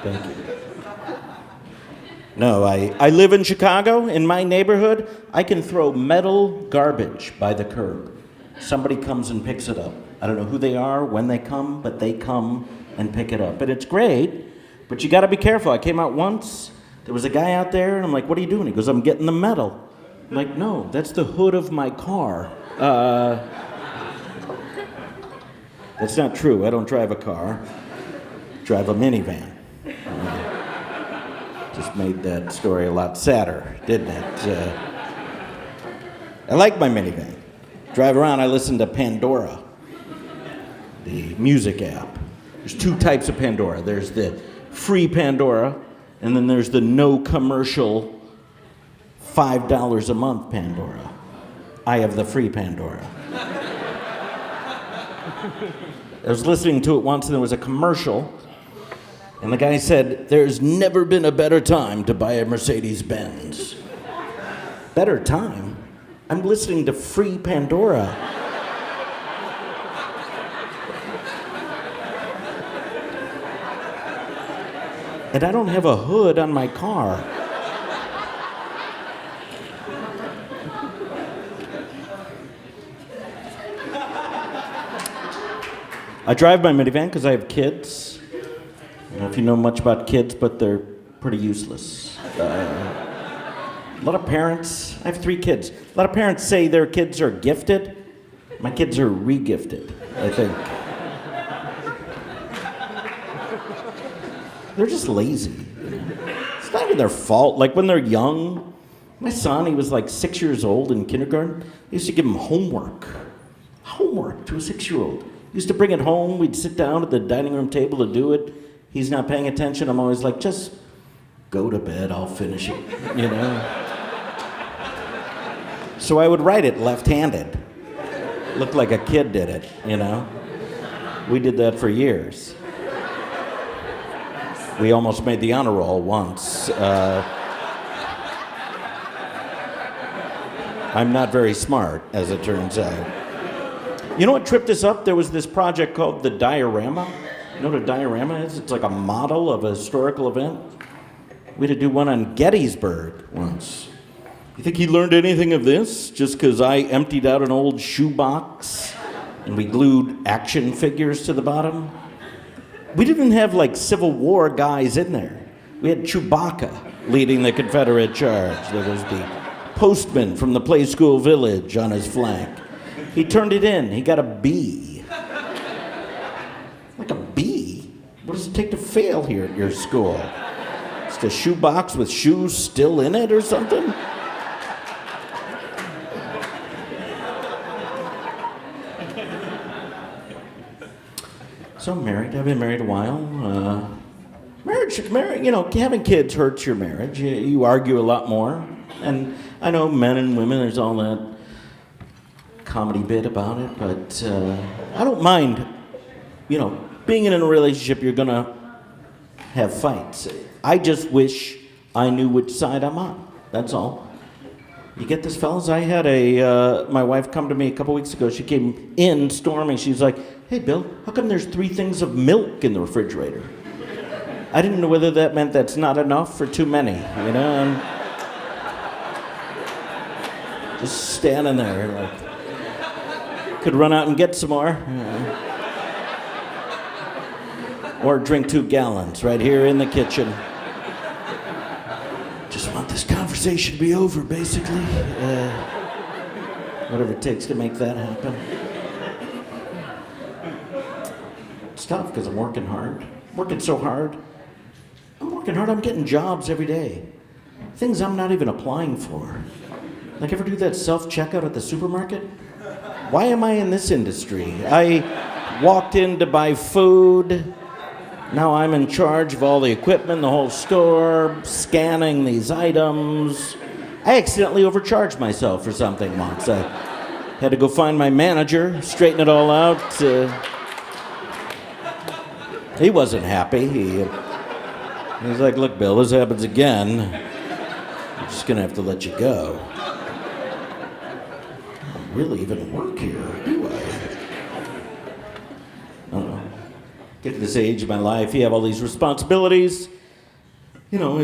Thank you. No, I live in Chicago. In my neighborhood, I can throw metal garbage by the curb. Somebody comes and picks it up. I don't know who they are, when they come, but they come and pick it up. And it's great, but you got to be careful. I came out once. There was a guy out there, and I'm like, what are you doing? He goes, I'm getting the metal. I'm like, no, that's the hood of my car. That's not true. I don't drive a car. I drive a minivan. Just made that story a lot sadder, didn't it? I like my minivan. Drive around, I listen to Pandora, the music app. There's two types of Pandora. There's the free Pandora, and then there's the no commercial $5 a month Pandora. I have the free Pandora. I was listening to it once and there was a commercial, and the guy said, there's never been a better time to buy a Mercedes-Benz. Better time? I'm listening to free Pandora. And I don't have a hood on my car. I drive my minivan because I have kids. I don't know if you know much about kids, but they're pretty useless. A lot of parents, I have 3 kids. A lot of parents say their kids are gifted. My kids are re-gifted, I think. They're just lazy. It's not even their fault. Like when they're young, my son, he was like 6 years old in kindergarten. I used to give him homework to a 6-year-old. Used to bring it home. We'd sit down at the dining room table to do it. He's not paying attention. I'm always like, just go to bed. I'll finish it, you know? So I would write it left-handed. Looked like a kid did it, you know? We did that for years. We almost made the honor roll once. I'm not very smart, as it turns out. You know what tripped us up? There was this project called the diorama. You know what a diorama is? It's like a model of a historical event. We had to do one on Gettysburg once. You think he learned anything of this just because I emptied out an old shoebox and we glued action figures to the bottom? We didn't have like Civil War guys in there. We had Chewbacca leading the Confederate charge. There was the postman from the Play School Village on his flank. He turned it in. He got a B. Like a B? What does it take to fail here at your school? Just a shoebox with shoes still in it or something? So I'm married. I've been married a while. Marriage, you know, having kids hurts your marriage. You argue a lot more. And I know men and women, there's all that comedy bit about it, but I don't mind, you know, being in a relationship, you're gonna have fights. I just wish I knew which side I'm on. That's all. You get this, fellas? I had my wife come to me a couple weeks ago. She came in storming. She's like, hey, Bill, how come there's 3 things of milk in the refrigerator? I didn't know whether that meant that's not enough or too many, you know? I'm just standing there like, could run out and get some more. Or drink 2 gallons right here in the kitchen. Just want this conversation to be over, basically. Whatever it takes to make that happen. It's tough because I'm working hard. Working so hard. I'm getting jobs every day. Things I'm not even applying for. Like, ever do that self-checkout at the supermarket? Why am I in this industry? I walked in to buy food. Now I'm in charge of all the equipment, the whole store, scanning these items. I accidentally overcharged myself for something once. I had to go find my manager, straighten it all out. He wasn't happy. He was like, look, Bill, this happens again. I'm just going to have to let you go. I don't really even work here, do I? Getting this age of my life, you have all these responsibilities. You know,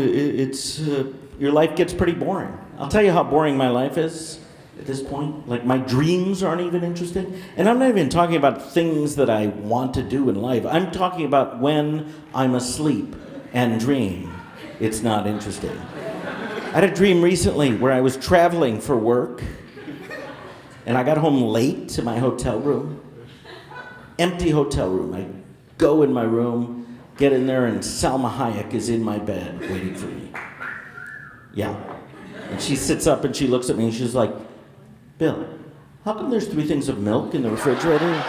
your life gets pretty boring. I'll tell you how boring my life is at this point. Like, my dreams aren't even interesting. And I'm not even talking about things that I want to do in life. I'm talking about when I'm asleep and dream. It's not interesting. I had a dream recently where I was traveling for work, and I got home late to my hotel room. Empty hotel room. I go in my room, get in there, and Salma Hayek is in my bed waiting for me. Yeah. And she sits up and she looks at me and she's like, Bill, how come there's 3 things of milk in the refrigerator?